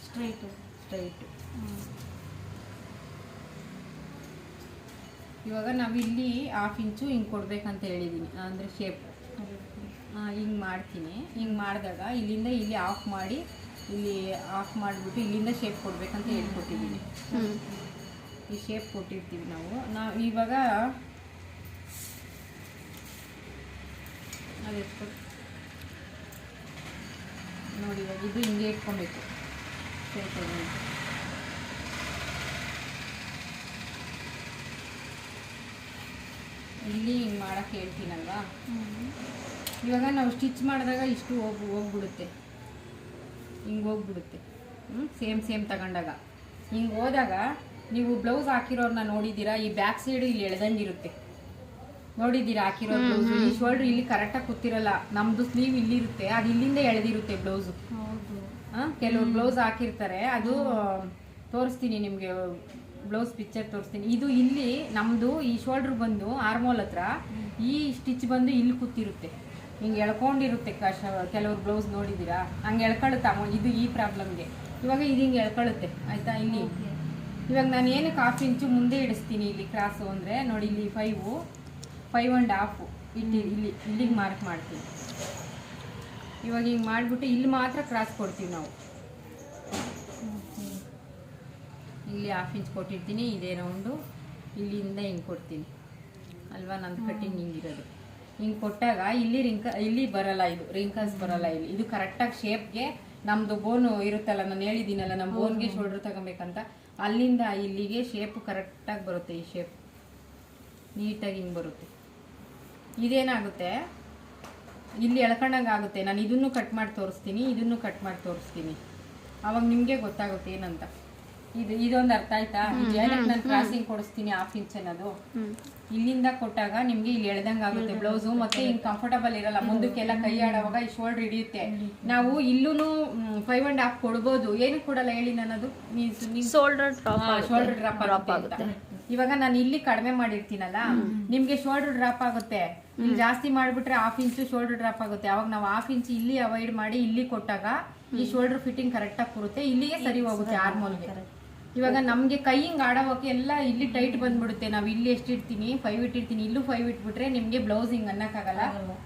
ಸ್ಟ್ರೈಟು. ಇವಾಗ ನಾವು ಇಲ್ಲಿ 1/2 ಇಂಚು ಹಿಂಗೆ ಕೊಡಬೇಕಂತ ಹೇಳಿದ್ದೀನಿ, ಅಂದರೆ ಶೇಪ್ ಹಿಂಗೆ ಮಾಡ್ತೀನಿ. ಹಿಂಗೆ ಮಾಡಿದಾಗ ಇಲ್ಲಿಂದ ಇಲ್ಲಿ ಆಫ್ ಮಾಡಿ, ಇಲ್ಲಿ ಆಫ್ ಮಾಡಿಬಿಟ್ಟು ಇಲ್ಲಿಂದ ಶೇಪ್ ಕೊಡಬೇಕಂತ ಹೇಳ್ಕೊಟ್ಟಿದ್ದೀನಿ. ಈ ಶೇಪ್ ಕೊಟ್ಟಿರ್ತೀವಿ ನಾವು ಇವಾಗ ಅದು ನೋಡಿ. ಇವಾಗ ಇದು ಹಿಂಗೆ ಇಟ್ಕೊಬೇಕು ಶೇಪ್. ಇಲ್ಲಿ ಹಿಂಗೆ ಮಾಡೋಕ್ಕೆ ಹೇಳ್ತೀನಲ್ವಾ. ಇವಾಗ ನಾವು ಸ್ಟಿಚ್ ಮಾಡಿದಾಗ ಇಷ್ಟು ಹೋಗ್ಬಿಡುತ್ತೆ, ಹಿಂಗೆ ಹೋಗ್ಬಿಡುತ್ತೆ. ಸೇಮ್ ತಗೊಂಡಾಗ ಹಿಂಗೆ ಹೋದಾಗ ನೀವು ಬ್ಲೌಸ್ ಹಾಕಿರೋರನ್ನ ನೋಡಿದ್ದೀರಾ, ಈ ಬ್ಯಾಕ್ ಸೈಡು ಇಲ್ಲಿ ಎಳೆದಂಗಿರುತ್ತೆ, ನೋಡಿದ್ದೀರಾ ಹಾಕಿರೋ ಬ್ಲೌಸ್. ಈ ಶೋಲ್ಡ್ರ್ ಇಲ್ಲಿ ಕರೆಕ್ಟಾಗಿ ಕೂತಿರಲ್ಲ, ನಮ್ಮದು ಸ್ಲೀವ್ ಇಲ್ಲಿರುತ್ತೆ, ಅದು ಇಲ್ಲಿಂದ ಎಳೆದಿರುತ್ತೆ ಬ್ಲೌಸು. ಕೆಲವ್ರು ಬ್ಲೌಸ್ ಹಾಕಿರ್ತಾರೆ, ಅದು ತೋರಿಸ್ತೀನಿ ನಿಮಗೆ, ಬ್ಲೌಸ್ ಪಿಕ್ಚರ್ ತೋರಿಸ್ತೀನಿ. ಇದು ಇಲ್ಲಿ ನಮ್ಮದು ಈ ಶೋಲ್ಡ್ರ್ ಬಂದು ಆರ್ಮೋಲ್ ಹತ್ರ, ಈ ಸ್ಟಿಚ್ ಬಂದು ಇಲ್ಲಿ ಕೂತಿರುತ್ತೆ, ಹಿಂಗೆ ಎಳ್ಕೊಂಡಿರುತ್ತೆ. ಕೆಲವ್ರು ಬ್ಲೌಸ್ ನೋಡಿದ್ದೀರಾ ಹಂಗೆ ಎಳ್ಕೊಳ್ಳುತ್ತೆ. ಇದು ಈ ಪ್ರಾಬ್ಲಮ್ಗೆ ಇವಾಗ ಇದು ಹಿಂಗೆ ಎಳ್ಕೊಳ್ಳುತ್ತೆ, ಆಯಿತಾ. ಇಲ್ಲಿ ಇವಾಗ ನಾನು ಏನಕ್ಕೆ 1/2 ಇಂಚು ಮುಂದೆ ಇಡಿಸ್ತೀನಿ ಇಲ್ಲಿ ಕ್ರಾಸು ಅಂದರೆ ನೋಡಿ, ಇಲ್ಲಿ 5.5 ಇಟ್ಟು ಇಲ್ಲಿಗೆ ಮಾರ್ಕ್ ಮಾಡ್ತೀನಿ. ಇವಾಗ ಹಿಂಗೆ ಮಾಡಿಬಿಟ್ಟು ಇಲ್ಲಿ ಮಾತ್ರ ಕ್ರಾಸ್ ಕೊಡ್ತೀವಿ ನಾವು. ಇಲ್ಲಿ 1/2 ಇಂಚ್ ಕೊಟ್ಟಿರ್ತೀನಿ, ಇದೇ ರೌಂಡು ಇಲ್ಲಿಂದ ಹಿಂಗೆ ಕೊಡ್ತೀನಿ ಅಲ್ವಾ. ನಂದು ಕಟ್ಟಿಂಗ್ ಹಿಂಗಿರೋದು. ಹಿಂಗೆ ಕೊಟ್ಟಾಗ ಇಲ್ಲಿ ಬರಲ್ಲ, ಇದು ರಿಂಕಲ್ಸ್ ಬರಲ್ಲ. ಇದು ಕರೆಕ್ಟಾಗಿ ಶೇಪ್ಗೆ ನಮ್ಮದು ಬೋನು ಇರುತ್ತಲ್ಲ, ನಾನು ಹೇಳಿದ್ದೀನಲ್ಲ ನಮ್ಮ ಬೋನ್ಗೆ ಶೋಲ್ಡ್ರ್ ತಗೊಬೇಕಂತ, ಅಲ್ಲಿಂದ ಇಲ್ಲಿಗೆ ಶೇಪು ಕರೆಕ್ಟಾಗಿ ಬರುತ್ತೆ. ಈ ಶೇಪ್ ನೀಟಾಗಿ ಹಿಂಗೆ ಬರುತ್ತೆ. ಇದೇನಾಗುತ್ತೆ, ಇಲ್ಲಿ ಎಳ್ಕೊಂಡಂಗೆ ಆಗುತ್ತೆ. ನಾನು ಇದನ್ನು ಕಟ್ ಮಾಡಿ ತೋರಿಸ್ತೀನಿ, ಇದನ್ನು ಕಟ್ ಮಾಡಿ ತೋರಿಸ್ತೀನಿ, ಅವಾಗ ನಿಮಗೆ ಗೊತ್ತಾಗುತ್ತೆ ಏನಂತ. ಇದೊಂದು ಅರ್ಥ ಆಯ್ತಾ. ಏನಕ್ಕೆ ನಾನು ಕ್ರಾಸಿಂಗ್ ಕೊಡಿಸ್ತೀನಿ 1/2 ಇಂಚ್ ಅನ್ನೋದು, ಇಲ್ಲಿಂದ ಕೊಟ್ಟಾಗ ನಿಮ್ಗೆ ಇಲ್ಲಿ ಎಳ್ದಂಗೆ ಆಗುತ್ತೆ ಬ್ಲೌಸು. ಮತ್ತೆ ಹಿಂಗೆ ಕಂಫರ್ಟಬಲ್ ಇರಲ್ಲ, ಮುಂದಕ್ಕೆಲ್ಲ ಕೈ ಆಡುವಾಗ ಈ ಶೋಲ್ಡರ್ ಹಿಡಿಯುತ್ತೆ. ನಾವು ಇಲ್ಲೂ 5.5 ಕೊಡ್ಬೋದು, ಏನಕ್ಕೆ ಕೊಡಲ್ಲ ಹೇಳಿ ನನ್ನದು, ಶೋಲ್ಡರ್ ಡ್ರಾಪ್ ಆಗುತ್ತೆ. ಇವಾಗ ನಾನು ಇಲ್ಲಿ ಕಡಿಮೆ ಮಾಡಿರ್ತೀನಲ್ಲ, ನಿಮ್ಗೆ ಶೋಲ್ಡರ್ ಡ್ರಾಪ್ ಆಗುತ್ತೆ. ಇಲ್ಲಿ ಜಾಸ್ತಿ ಮಾಡಿಬಿಟ್ರೆ 1/2 ಇಂಚು ಶೋಲ್ಡರ್ ಡ್ರಾಪ್ ಆಗುತ್ತೆ. ಅವಾಗ ನಾವು 1/2 ಇಂಚ್ ಇಲ್ಲಿ ಅವಾಯ್ಡ್ ಮಾಡಿ ಇಲ್ಲಿ ಕೊಟ್ಟಾಗ ಈ ಶೋಲ್ಡರ್ ಫಿಟ್ಟಿಂಗ್ ಕರೆಕ್ಟಾಗಿ ಕೂರುತ್ತೆ, ಇಲ್ಲಿಗೆ ಸರಿ ಹೋಗುತ್ತೆ ಆರ್ಮೋಲ್ಗೆ. ಇವಾಗ ನಮಗೆ ಕೈ ಹಿಂಗೆ ಆಡೋಕೆ ಎಲ್ಲ ಇಲ್ಲಿ ಟೈಟ್ ಬಂದ್ಬಿಡುತ್ತೆ. ನಾವು ಇಲ್ಲಿ ಎಷ್ಟು ಇಡ್ತೀನಿ, 5 ಇಟ್ಟಿರ್ತೀನಿ, ಇಲ್ಲೂ 5 ಇಟ್ಬಿಟ್ರೆ ನಿಮಗೆ ಬ್ಲೌಸ್ ಹಿಂಗೆ ಅನ್ನಕ್ಕಾಗಲ್ಲ.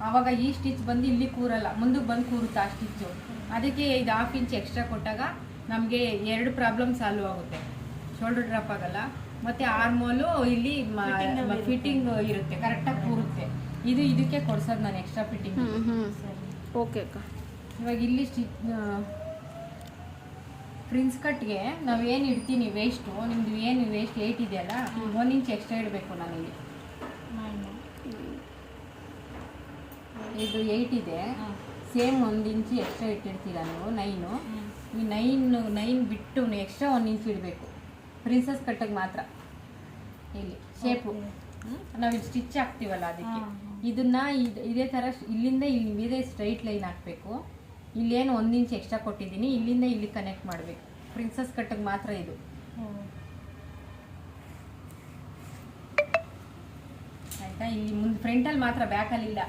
ಆವಾಗ ಈ ಸ್ಟಿಚ್ ಬಂದು ಇಲ್ಲಿ ಕೂರಲ್ಲ, ಮುಂದಕ್ಕೆ ಬಂದು ಕೂರುತ್ತೆ ಆ ಸ್ಟಿಚ್ಚು. ಅದಕ್ಕೆ ಇದು 1/2 ಇಂಚ್ ಎಕ್ಸ್ಟ್ರಾ ಕೊಟ್ಟಾಗ ನಮಗೆ 2 ಪ್ರಾಬ್ಲಮ್ ಸಾಲ್ವ್ ಆಗುತ್ತೆ. ಶೋಲ್ಡರ್ ಡ್ರಾಪ್ ಆಗಲ್ಲ, ಮತ್ತು ಆರ್ಮೋಲು ಇಲ್ಲಿ ಫಿಟ್ಟಿಂಗ್ ಇರುತ್ತೆ, ಕರೆಕ್ಟಾಗಿ ಕೂರುತ್ತೆ. ಇದಕ್ಕೆ ಕೊಡ್ಸೋದು ನಾನು ಎಕ್ಸ್ಟ್ರಾ ಫಿಟ್ಟಿಂಗ್. ಓಕೆ ಅಕ್ಕ. ಇವಾಗ ಇಲ್ಲಿ ಪ್ರಿನ್ಸ್ ಕಟ್ಗೆ ನಾವು ಏನು ಇಡ್ತೀನಿ ವೇಸ್ಟು, ನಿಮ್ಮದು ಏನು ವೇಸ್ಟ್ 8 ಇದೆಯಲ್ಲ, 1 ಇಂಚ್ ಎಕ್ಸ್ಟ್ರಾ ಇಡಬೇಕು. ನಾನಿಲ್ಲಿ ಇದು 8 ಇದೆ, ಸೇಮ್ 1 ಇಂಚ್ ಎಕ್ಸ್ಟ್ರಾ ಇಟ್ಟಿರ್ತೀರ ನೀವು. 9 ಈ 9 ಬಿಟ್ಟು ಎಕ್ಸ್ಟ್ರಾ 1 ಇಂಚ್ ಇಡಬೇಕು ಪ್ರಿನ್ಸಸ್ ಕಟ್ಟಿಗೆ ಮಾತ್ರ. ಇಲ್ಲಿ ಶೇಪು ನಾವು ಇಲ್ಲಿ ಸ್ಟಿಚ್ ಹಾಕ್ತೀವಲ್ಲ ಅದಕ್ಕೆ ಹಾ, ಇದನ್ನ ಇದೇ ಥರ ಇಲ್ಲಿಂದ ಇಲ್ಲಿ ನೀವು ಇದೇ ಸ್ಟ್ರೈಟ್ ಲೈನ್ ಹಾಕಬೇಕು. ಇಲ್ಲೇನು 1 ಇಂಚ್ ಎಕ್ಸ್ಟ್ರಾ ಕೊಟ್ಟಿದ್ದೀನಿ, ಇಲ್ಲಿಂದ ಇಲ್ಲಿ ಕನೆಕ್ಟ್ ಮಾಡಬೇಕು. ಪ್ರಿನ್ಸಸ್ ಕಟ್ಟಿಗೆ ಮಾತ್ರ ಇದು. ಆಯ್ತಾ? ಇಲ್ಲಿ ಮುಂದೆ ಫ್ರಂಟಲ್ಲಿ ಮಾತ್ರ, ಬ್ಯಾಕಲ್ಲಿಲ್ಲ.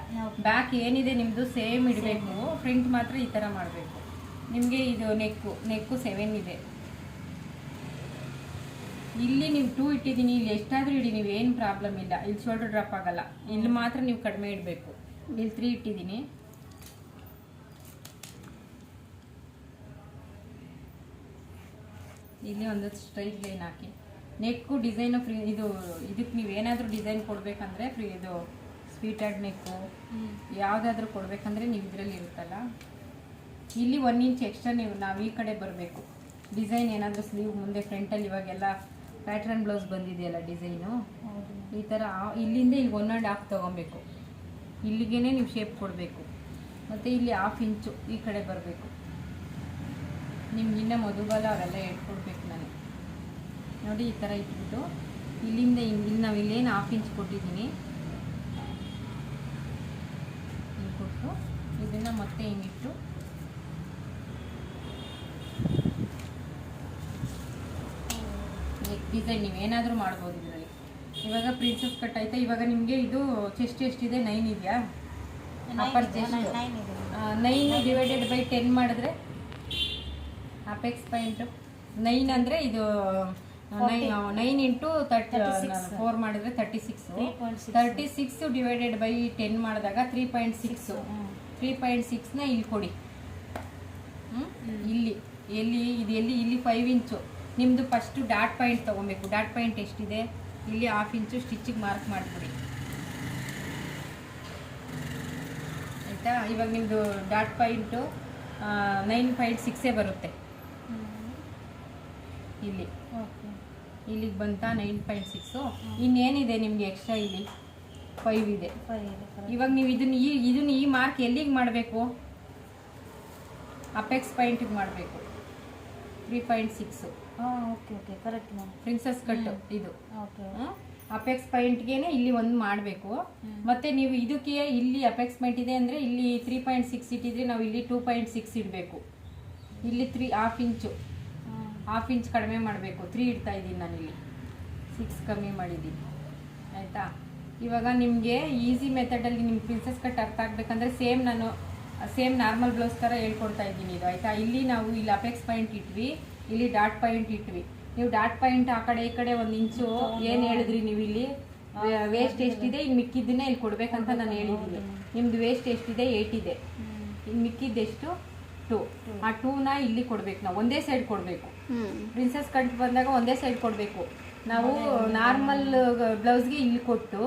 ಬ್ಯಾಕ್ ಏನಿದೆ ನಿಮ್ಮದು ಸೇಮ್ ಇಡಬೇಕು, ಫ್ರಂಟ್ ಮಾತ್ರ ಈ ಥರ ಮಾಡಬೇಕು. ನಿಮಗೆ ಇದು ನೆಕ್ಕು 7 ಇದೆ. ಇಲ್ಲಿ ನೀವು 2 ಇಟ್ಟಿದ್ದೀನಿ, ಇಲ್ಲಿ ಎಷ್ಟಾದರೂ ಇಡಿ, ನೀವು ಏನು ಪ್ರಾಬ್ಲಮ್ ಇಲ್ಲ. ಇಲ್ಲಿ ಶೋಲ್ಡರ್ ಡ್ರಾಪ್ ಆಗಲ್ಲ. ಇಲ್ಲಿ ಮಾತ್ರ ನೀವು ಕಡಿಮೆ ಇಡಬೇಕು. ಇಲ್ಲಿ 3 ಇಟ್ಟಿದ್ದೀನಿ. ಇಲ್ಲಿ ಒಂದು ಸ್ಟ್ರೈಟ್ ಲೈನ್ ಹಾಕಿ. ನೆಕ್ಕು ಡಿಸೈನು ಇದು ಇದಕ್ಕೆ ನೀವು ಏನಾದರೂ ಡಿಸೈನ್ ಕೊಡಬೇಕಂದ್ರೆ ಇದು ಸ್ವೀಟೆಡ್ ನೆಕ್ಕು ಯಾವುದಾದ್ರೂ ಕೊಡಬೇಕಂದ್ರೆ ನೀವು ಇದರಲ್ಲಿ ಇರುತ್ತಲ್ಲ, ಇಲ್ಲಿ 1 ಇಂಚ್ ಎಕ್ಸ್ಟ್ರಾ ನಾವು ಈ ಕಡೆ ಬರಬೇಕು. ಡಿಸೈನ್ ಏನಾದರೂ ಸ್ಲೀವ್ ಮುಂದೆ ಫ್ರಂಟಲ್ಲಿ ಇವಾಗೆಲ್ಲ ಪ್ಯಾಟ್ರನ್ ಬ್ಲೌಸ್ ಬಂದಿದೆಯಲ್ಲ ಡಿಸೈನು, ಈ ಥರ ಇಲ್ಲಿಂದ ಇಲ್ಲಿ 1.5 ತೊಗೊಬೇಕು. ಇಲ್ಲಿಗೇ ನೀವು ಶೇಪ್ ಕೊಡಬೇಕು. ಮತ್ತು ಇಲ್ಲಿ 1/2 ಇಂಚು ಈ ಕಡೆ ಬರಬೇಕು. ನಿಮ್ಗಿನ್ನ ಮಧುಬಾಲ ಅವೆಲ್ಲ ಹೇಳ್ಕೊಡ್ಬೇಕು ನಾನು. ನೋಡಿ ಈ ಥರ ಇಟ್ಬಿಟ್ಟು ಇಲ್ಲಿಂದ ಇಲ್ಲಿ ನಾವು ಇಲ್ಲೇನು 1/2 ಇಂಚ್ ಕೊಟ್ಟಿದ್ದೀನಿ, ಹಿಂಗೆ ಕೊಟ್ಟು ಇದನ್ನು ಮತ್ತೆ ಹಿಂಗಿಟ್ಟು ಡಿಸೈನ್ ನೀವು ಏನಾದರೂ ಮಾಡ್ಬೋದು ಇದರಲ್ಲಿ. ಇವಾಗ ಪ್ರಿನ್ಸಸ್ ಕಟ್ ಆಯ್ತಾ? ಇವಾಗ ನಿಮಗೆ ಇದು ಚೆಸ್ಟ್ ಎಷ್ಟಿದೆ? 9 ಇದೆಯಾ? ಅಪ್ಪರ್ ಚೆಸ್ಟ್ 9 ಡಿವೈಡೆಡ್ ಬೈ 10 ಮಾಡಿದ್ರೆ ಅಪೆಕ್ಸ್ ಪಾಯಿಂಟು 9 ಅಂದರೆ ಇದು 9 ಇಂಟು 4 ಮಾಡಿದ್ರೆ 36 ಡಿವೈಡೆಡ್ ಬೈ 10 ಮಾಡಿದಾಗ 3.6. 3.6ನ ಇಲ್ಲಿ ಕೊಡಿ. ಇಲ್ಲಿ ಇಲ್ಲಿ 5 ಇಂಚು ನಿಮ್ಮದು ಫಸ್ಟು ಡಾಟ್ ಪಾಯಿಂಟ್ ತೊಗೊಬೇಕು. ಡಾಟ್ ಪಾಯಿಂಟ್ ಎಷ್ಟಿದೆ? ಇಲ್ಲಿ 1/2 ಇಂಚು ಸ್ಟಿಚ್ಚಿಗೆ ಮಾರ್ಕ್ ಮಾಡಿಬಿಡಿ. ಆಯಿತಾ? ಇವಾಗ ನಿಮ್ಮದು ಡಾಟ್ ಪಾಯಿಂಟು 9.6 ಬರುತ್ತೆ. ಇಲ್ಲಿಗೆ ಬಂತ 9.6. ಇನ್ನೇನಿದೆ ನಿಮಗೆ ಎಕ್ಸ್ಟ್ರಾ? ಇಲ್ಲಿ 5 ಇದೆ. ಇವಾಗ ನೀವು ಇದನ್ನ ಈ ಮಾರ್ಕ್ ಎಲ್ಲಿಗೆ ಮಾಡಬೇಕು? ಅಪೆಕ್ಸ್ ಪಾಯಿಂಟಿಗೆ ಮಾಡಬೇಕು. 3.6 ಪ್ರಿನ್ಸಸ್ ಕಟ್ ಇದು. ಅಪೆಕ್ಸ್ ಪಾಯಿಂಟ್ಗೆ ಇಲ್ಲಿ ಒಂದು ಮಾಡಬೇಕು. ಮತ್ತೆ ನೀವು ಇದಕ್ಕೆ ಇಲ್ಲಿ ಅಪೆಕ್ಸ್ ಪಾಯಿಂಟ್ ಇದೆ ಅಂದರೆ ಇಲ್ಲಿ 3.6 ಇಟ್ಟಿದ್ರೆ ನಾವು ಇಲ್ಲಿ 2.6 ಇಡಬೇಕು. ಇಲ್ಲಿ 1/2 ಇಂಚು 1/2 ಇಂಚ್ ಕಡಿಮೆ ಮಾಡಬೇಕು. 3 ಇಡ್ತಾ ಇದ್ದೀನಿ ನಾನಿಲ್ಲಿ, 6 ಕಮ್ಮಿ ಮಾಡಿದ್ದೀನಿ. ಆಯಿತಾ? ಇವಾಗ ನಿಮಗೆ ಈಸಿ ಮೆಥಡಲ್ಲಿ ನಿಮ್ಮ ಪ್ರಿನ್ಸಸ್ ಕಟ್ ಅರ್ಥ ಆಗಬೇಕಂದ್ರೆ ಸೇಮ್ ನಾರ್ಮಲ್ ಬ್ಲೌಸ್ ಥರ ಹೇಳ್ಕೊಡ್ತಾ ಇದ್ದೀನಿ ಇದು. ಆಯಿತಾ? ಇಲ್ಲಿ ನಾವು ಇಲ್ಲಿ ಅಪೆಕ್ಸ್ ಪಾಯಿಂಟ್ ಇಟ್ವಿ, ಇಲ್ಲಿ ಡಾಟ್ ಪಾಯಿಂಟ್ ಇಟ್ವಿ. ನೀವು ಡಾಟ್ ಪಾಯಿಂಟ್ ಆ ಕಡೆ ಈ ಕಡೆ 1 ಇಂಚು ಏನು ಹೇಳಿದ್ರಿ ನೀವು ಇಲ್ಲಿ ವೇಸ್ಟ್ ಎಷ್ಟಿದೆ ಇನ್ನು ಮಿಕ್ಕಿದ್ದನ್ನೇ ಇಲ್ಲಿ ಕೊಡಬೇಕಂತ ನಾನು ಹೇಳಿದ್ದೀನಿ. ನಿಮ್ಮದು ವೇಸ್ಟ್ ಎಷ್ಟಿದೆ? 8 ಇದೆ. ಇನ್ನು ಮಿಕ್ಕಿದ್ದೆಷ್ಟು? 2. ಆ 2ನ ಇಲ್ಲಿ ಕೊಡಬೇಕು. ನಾವು ಒಂದೇ ಸೈಡ್ ಕೊಡಬೇಕು. ಪ್ರಿನ್ಸಸ್ ಕಟ್ ಬಂದಾಗ ಒಂದೇ ಸೈಡ್ ಕೊಡಬೇಕು. ನಾವು ನಾರ್ಮಲ್ ಬ್ಲೌಸ್ಗೆ ಇಲ್ಲಿ ಕೊಟ್ಟು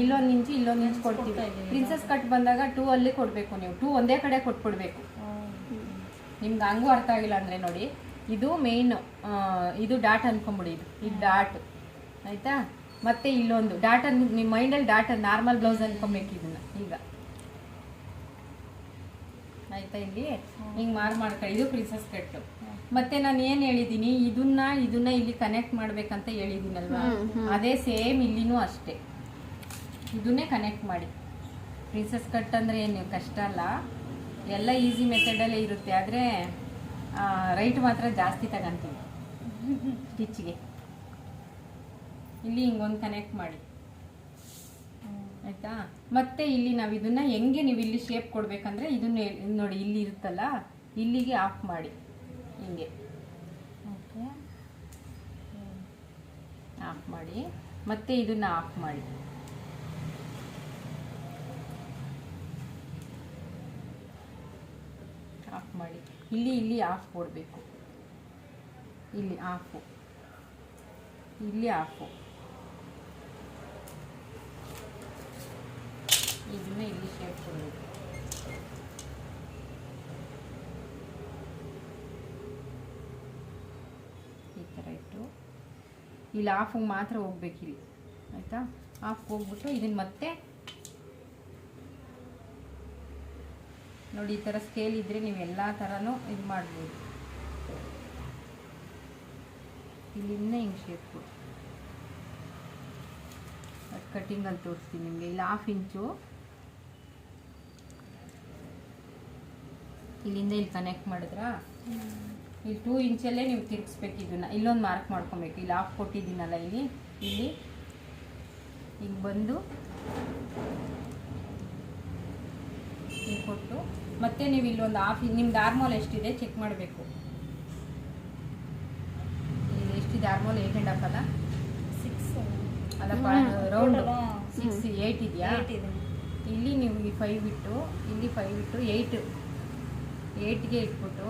ಇಲ್ಲೊಂದು ಇಂಚ್ ಕೊಡ್ತೀವಿ. ಪ್ರಿನ್ಸಸ್ ಕಟ್ ಬಂದಾಗ 2 ಅಲ್ಲಿ ಕೊಡಬೇಕು. ನೀವು 2 ಒಂದೇ ಕಡೆ ಕೊಟ್ಬಿಡ್ಬೇಕು. ನಿಮ್ಗೆ ಹಂಗೂ ಅರ್ಥ ಆಗಿಲ್ಲ ಅಂದರೆ ನೋಡಿ, ಇದು ಮೇಯ್ನು, ಇದು ಡಾಟ್ ಅನ್ಕೊಂಬಿಡಿ. ಇದು ಡಾಟ್. ಆಯಿತಾ? ಮತ್ತೆ ಇಲ್ಲೊಂದು ಡಾಟ್ ನಿಮ್ಮ ಮೈಂಡಲ್ಲಿ ಡಾಟ್ ನಾರ್ಮಲ್ ಬ್ಲೌಸ್ ಅನ್ಕೊಬೇಕು ಇದನ್ನು. ಈಗ ಆಯಿತಾ? ಇಲ್ಲಿ ಹಿಂಗೆ ಮಾಡ್ಕೊಳ್ಳಿ. ಇದು ಪ್ರಿನ್ಸಸ್ ಕಟ್ಟು. ಮತ್ತೆ ನಾನು ಏನು ಹೇಳಿದ್ದೀನಿ, ಇದನ್ನ ಇಲ್ಲಿ ಕನೆಕ್ಟ್ ಮಾಡ್ಬೇಕಂತ ಹೇಳಿದ್ದೀನಲ್ವಾ, ಅದೇ ಸೇಮ್ ಇಲ್ಲಿನೂ ಅಷ್ಟೇ. ಇದನ್ನೇ ಕನೆಕ್ಟ್ ಮಾಡಿ. ಪ್ರಿನ್ಸಸ್ ಕಟ್ ಅಂದರೆ ಏನು ಕಷ್ಟ ಅಲ್ಲ, ಎಲ್ಲ ಈಸಿ ಮೆಥಡಲ್ಲೇ ಇರುತ್ತೆ. ಆದರೆ ರೈಟ್ ಮಾತ್ರ ಜಾಸ್ತಿ ತಗೊಂತೀವಿ ಸ್ಟಿಚ್ಗೆ. ಇಲ್ಲಿ ಹಿಂಗೊಂದು ಕನೆಕ್ಟ್ ಮಾಡಿ. ಆಯಿತಾ? ಮತ್ತೆ ಇಲ್ಲಿ ನಾವು ಇದನ್ನು ಹೆಂಗೆ ನೀವು ಇಲ್ಲಿ ಶೇಪ್ ಕೊಡಬೇಕಂದ್ರೆ ಇದನ್ನ ನೋಡಿ, ಇಲ್ಲಿ ಇರುತ್ತಲ್ಲ, ಇಲ್ಲಿಗೆ ಆಫ್ ಮಾಡಿ. ಹಿಂಗೆ ಆಫ್ ಮಾಡಿ. ಮತ್ತೆ ಇದನ್ನ ಆಫ್ ಮಾಡಿ. ಆಫ್ ಮಾಡಿ. ಇಲ್ಲಿ ಆಫ್ ಕೊಡಬೇಕು. ಇಲ್ಲಿ ಆಫು, ಇಲ್ಲಿ ಆಫು. ಇದನ್ನ ಇಲ್ಲಿ ಶೇಪ್ ಕೊಡಬೇಕು. ಈ ಥರ ಇಟ್ಟು ಇಲ್ಲಿ ಆಫಿಗೆ ಮಾತ್ರ ಹೋಗ್ಬೇಕು. ಇಲ್ಲಿ ಆಯಿತಾ? ಆಫ್ ಹೋಗ್ಬಿಟ್ಟು ಇದನ್ನು ಮತ್ತೆ ನೋಡಿ, ಈ ಥರ ಸ್ಕೇಲ್ ಇದ್ದರೆ ನೀವು ಎಲ್ಲ ಥರನೂ ಇದು ಮಾಡ್ಬೋದು. ಇಲ್ಲಿಂದ ಹಿಂಗೆ ಶೇಪ್ ಕೊಡಿ. ಕಟ್ಟಿಂಗಲ್ಲಿ ತೋರಿಸ್ತೀನಿ ನಿಮಗೆ. ಇಲ್ಲಿ 1/2 ಇಂಚು ಇಲ್ಲಿಂದ ಇಲ್ಲಿ ಕನೆಕ್ಟ್ ಮಾಡಿದ್ರಾ, ಇಲ್ಲಿ 2 ಇಂಚಲ್ಲೇ ನೀವು ತಿರುಗಿಸ್ಬೇಕು. ಇದನ್ನು ಇಲ್ಲೊಂದು ಮಾರ್ಕ್ ಮಾಡ್ಕೊಬೇಕು. ಇಲ್ಲಿ 1/2 ಕೊಟ್ಟಿದ್ದೀನಲ್ಲ, ಇಲ್ಲಿ ಇಲ್ಲಿ ಹಿಂಗೆ ಬಂದು ಹಿಂಗೆ ಕೊಟ್ಟು ಮತ್ತೆ ನೀವು ಇಲ್ಲೊಂದು 1/2 ನಿಮ್ದು ಆರ್ಮೋಲ್ ಎಷ್ಟಿದೆ ಚೆಕ್ ಮಾಡಬೇಕು. ಇಲ್ಲಿ ಎಷ್ಟಿದೆ ಆರ್ಮೋಲ್? 8.5 ಅಲ್ಲ? 6 ಅಲ್ಲಪ್ಪ, ರೌಂಡ್ 6 8 ಇದೆಯಾ? ಇಲ್ಲಿ ನೀವು ಈ 5 ಇಟ್ಟು, ಇಲ್ಲಿ 5 ಇಟ್ಟು 8ಗೆ ಇಟ್ಬಿಟ್ಟು,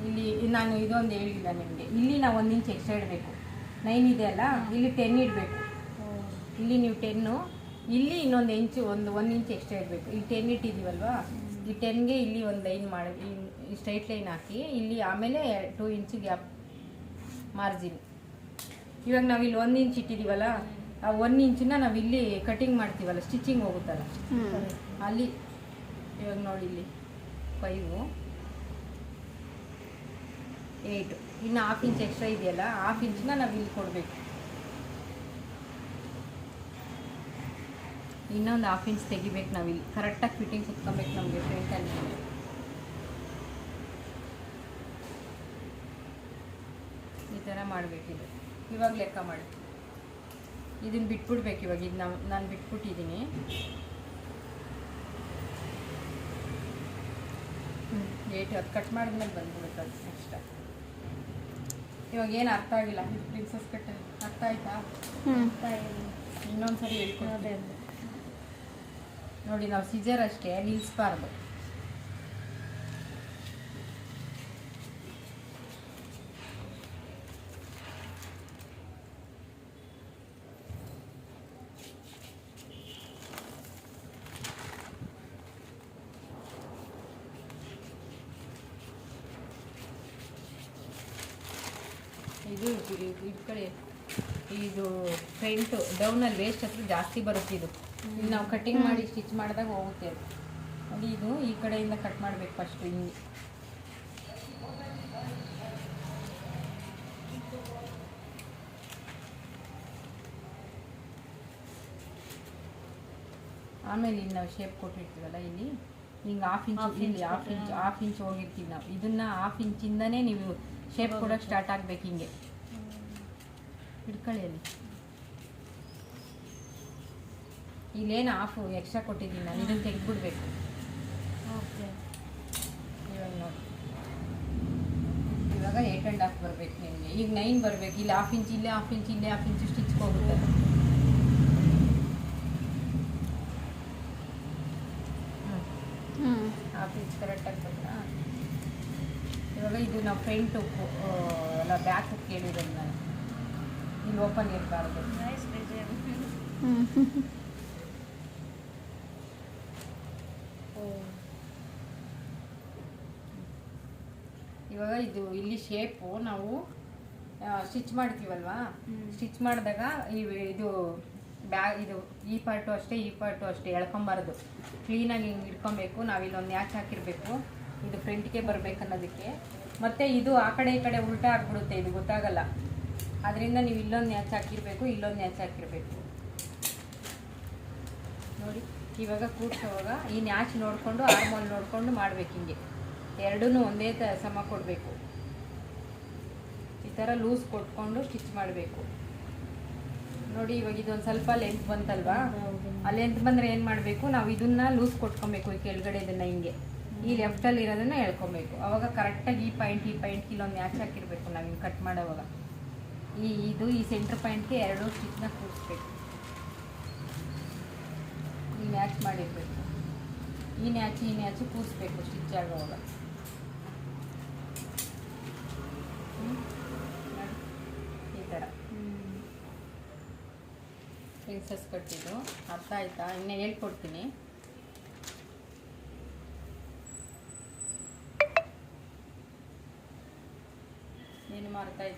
ಇಲ್ಲಿ ನಾನು ಇದೊಂದು ಹೇಳಿಲ್ಲ ನಿಮಗೆ. ಇಲ್ಲಿ ನಾವು 1 ಇಂಚ್ ಎಕ್ಸ್ಟ್ರಾ ಇಡಬೇಕು. 9 ಇದೆ ಅಲ್ಲ, ಇಲ್ಲಿ 10 ಇಡಬೇಕು. ಇಲ್ಲಿ ನೀವು 10, ಇಲ್ಲಿ ಇನ್ನೊಂದು ಇಂಚು, 1 ಇಂಚ್ ಎಕ್ಸ್ಟ್ರಾ ಇಡಬೇಕು. ಇಲ್ಲಿ 10 ಇಟ್ಟಿದ್ದೀವಲ್ವಾ, ಈ 10ಗೆ ಇಲ್ಲಿ ಒಂದು ಲೈನ್ ಮಾಡಿ, ಈ ಸ್ಟ್ರೈಟ್ ಲೈನ್ ಹಾಕಿ, ಇಲ್ಲಿ ಆಮೇಲೆ 2 ಇಂಚ್ ಗ್ಯಾಪ್ ಮಾರ್ಜಿನ್. ಇವಾಗ ನಾವು ಇಲ್ಲಿ 1 ಇಂಚ್ ಇಟ್ಟಿದ್ದೀವಲ್ಲ, ಆ 1 ಇಂಚನ್ನ ನಾವು ಇಲ್ಲಿ ಕಟಿಂಗ್ ಮಾಡ್ತೀವಲ್ಲ, ಸ್ಟಿಚಿಂಗ್ ಹೋಗುತ್ತಲ್ಲ ಅಲ್ಲಿ. ಇವಾಗ ನೋಡಿ ಇಲ್ಲಿ 5 8, ಇನ್ನು 1/2 ಇಂಚ್ ಎಕ್ಸ್ಟ್ರಾ ಇದೆಯಲ್ಲ, 1/2 ಇಂಚನ್ನ ನಾವು ಇಲ್ಲಿ ಕೊಡಬೇಕು. ಇನ್ನೊಂದು 1/2 ಇಂಚ್ ತೆಗಿಬೇಕು ನಾವು. ಇಲ್ಲಿ ಕರೆಕ್ಟಾಗಿ ಫಿಟ್ಟಿಂಗ್ ಕುತ್ಕೊಬೇಕು ನಮಗೆ ಫ್ರಂಟಲ್ಲಿ. ಈ ಥರ ಮಾಡಬೇಕಿದೆ. ಇವಾಗ ಲೆಕ್ಕ ಮಾಡಿ ಇದನ್ನು ಬಿಟ್ಬಿಡ್ಬೇಕು. ಇವಾಗ ಇದು ನಾನು ಬಿಟ್ಬಿಟ್ಟಿದ್ದೀನಿ. 8 ಅದು ಕಟ್ ಮಾಡಿದ್ಮೇಲೆ ಬಂದ್ಬಿಡುತ್ತೆ ಅದು ಎಕ್ಸ್ಟ್ರಾ. ಇವಾಗ ಏನು ಅರ್ಥ ಆಗಿಲ್ಲ, ಪ್ರಿನ್ಸಸ್ ಕಟ್ ಅರ್ಥ ಆಯ್ತಾ? ಇನ್ನೊಂದ್ಸರಿ ಹೇಳ್ಕೊಡ್ತೀನಿ ನೋಡಿ. ನಾವು ಸಿಜರ್ ಅಷ್ಟೇ ನಿಲ್ಲಿಸ್ಬಾರ್ದು. ಇದು ಕಡೆ ಇದು ಫ್ರಂಟ್ ಡೌನಲ್ಲಿ ವೇಸ್ಟ್ ಹತ್ರ ಜಾಸ್ತಿ ಬರುತ್ತೆ. ಇದು ಇಲ್ಲಿ ನಾವು ಕಟಿಂಗ್ ಮಾಡಿ ಸ್ಟಿಚ್ ಮಾಡಿದಾಗ ಹೋಗುತ್ತೆ ಅದು. ನೋಡಿ, ಇದು ಈ ಕಡೆಯಿಂದ ಕಟ್ ಮಾಡಬೇಕು ಫಸ್ಟು. ಹಿಂಗೆ ಆಮೇಲೆ ಇಲ್ಲಿ ನಾವು ಶೇಪ್ ಕೊಟ್ಟಿರ್ತೀವಲ್ಲ, ಇಲ್ಲಿ ಹಿಂಗೆ 1/2 ಇಂಚ್, ಇಲ್ಲಿ 1/2 ಇಂಚ್ ಹೋಗಿರ್ತೀವಿ ನಾವು. ಇದನ್ನು 1/2 ಇಂಚಿಂದನೇ ನೀವು ಶೇಪ್ ಕೊಡೋಕ್ಕೆ ಸ್ಟಾರ್ಟ್ ಆಗಬೇಕು. ಹಿಂಗೆ ಹಿಡ್ಕೊಳ್ಳಿ. ಅಲ್ಲಿ ಇಲ್ಲೇನು 1/2 ಎಕ್ಸ್ಟ್ರಾ ಕೊಟ್ಟಿದ್ದೀನಿ ನಾನು, ಇದನ್ನು ತೆಗೆದ್ಬಿಡ್ಬೇಕು. ಇವಾಗ ನೋಡಿ, ಇವಾಗ 8.5 ಬರಬೇಕು ನಿಮಗೆ. ಈಗ 9 ಬರಬೇಕು. ಇಲ್ಲಿ 1/2 ಇಂಚ್, ಇಲ್ಲೇ 1/2 ಇಂಚ್, ಇಲ್ಲೇ 1/2 ಇಂಚ್ ಸ್ಟಿಚ್ಗೆ ಹೋಗುತ್ತೆ. 1/2 ಇಂಚ್ ಕರೆಕ್ಟಾಗಿ ಬಂದ್ರಾ? ಇವಾಗ ಇದು ನಾವು ಫ್ರಂಟ್ ಹುಕ್ಕು ಅಲ್ಲ, ಬ್ಯಾಕ್ ಹುಕ್ ಕೇಳಿರೋದು ನಾನು. ಇಲ್ಲಿ ಓಪನ್ ಇರಬಾರ್ದು. ಇವಾಗ ಇದು ಇಲ್ಲಿ ಶೇಪು ನಾವು ಸ್ಟಿಚ್ ಮಾಡ್ತೀವಲ್ವಾ, ಸ್ಟಿಚ್ ಮಾಡಿದಾಗ ಇದು ಇದು ಈ ಪಾರ್ಟು ಅಷ್ಟೇ, ಈ ಪಾರ್ಟು ಅಷ್ಟೇ ಎಳ್ಕೊಂಬಾರ್ದು. ಕ್ಲೀನಾಗಿ ಹಿಂಗೆ ಇಟ್ಕೊಬೇಕು. ನಾವಿಲ್ಲೊಂದು ನ್ಯಾಚ್ ಹಾಕಿರಬೇಕು. ಇದು ಫ್ರಂಟ್ಗೆ ಬರಬೇಕು ಅನ್ನೋದಕ್ಕೆ. ಮತ್ತು ಇದು ಆ ಕಡೆ ಈ ಕಡೆ ಉಲ್ಟಾ ಆಗಿಬಿಡುತ್ತೆ, ಇದು ಗೊತ್ತಾಗಲ್ಲ. ಅದರಿಂದ ನೀವು ಇಲ್ಲೊಂದು ನ್ಯಾಚ್ ಹಾಕಿರಬೇಕು, ಇಲ್ಲೊಂದು ನ್ಯಾಚ್ ಹಾಕಿರಬೇಕು. ನೋಡಿ, ಇವಾಗ ಕೂಡ್ಸೋವಾಗ ಈ ನ್ಯಾಚ್ ನೋಡಿಕೊಂಡು ಆರ್ಮೋಲ್ ನೋಡಿಕೊಂಡು ಮಾಡ್ಬೇಕು. ಹಿಂಗೆ ಎರಡೂ ಒಂದೇ ಸಮ ಕೊಡಬೇಕು. ಈ ಥರ ಲೂಸ್ ಕೊಟ್ಕೊಂಡು ಸ್ಟಿಚ್ ಮಾಡಬೇಕು. ನೋಡಿ, ಇವಾಗ ಇದೊಂದು ಸ್ವಲ್ಪ ಲೆಂತ್ ಬಂತಲ್ವಾ, ಆ ಲೆಂತ್ ಬಂದರೆ ಏನು ಮಾಡಬೇಕು, ನಾವು ಇದನ್ನು ಲೂಸ್ ಕೊಟ್ಕೊಬೇಕು. ಈ ಕೆಳಗಡೆ ಇದನ್ನು ಹಿಂಗೆ ಈ ಲೆಫ್ಟಲ್ಲಿ ಇರೋದನ್ನು ಎಳ್ಕೊಬೇಕು. ಅವಾಗ ಕರೆಕ್ಟಾಗಿ ಈ ಪಾಯಿಂಟ್ಗೆ ಇಲ್ಲೊಂದು ನ್ಯಾಚ್ ಹಾಕಿರಬೇಕು. ನಾವು ಹಿಂಗೆ ಕಟ್ ಮಾಡೋವಾಗ ಈ ಸೆಂಟ್ರ್ ಪಾಯಿಂಟ್ಗೆ 2 ಸ್ಟಿಚ್ನ ಕೂರಿಸ್ಬೇಕು. ಈ ನ್ಯಾಚ್ ಮಾಡಿರಬೇಕು. ಈ ನ್ಯಾಚು ಕೂರಿಸ್ಬೇಕು ಸ್ಟಿಚ್ ಆಗೋವಾಗ. ಈ ಥರ ಪ್ರಿನ್ಸಸ್ ಕಟ್ಟಿದ್ದು ಅರ್ಥ ಆಯ್ತಾ? ಇನ್ನೇ ಹೇಳ್ಕೊಡ್ತೀನಿ. ಏನು ಮಾಡ್ತಾ ಇತ್ತು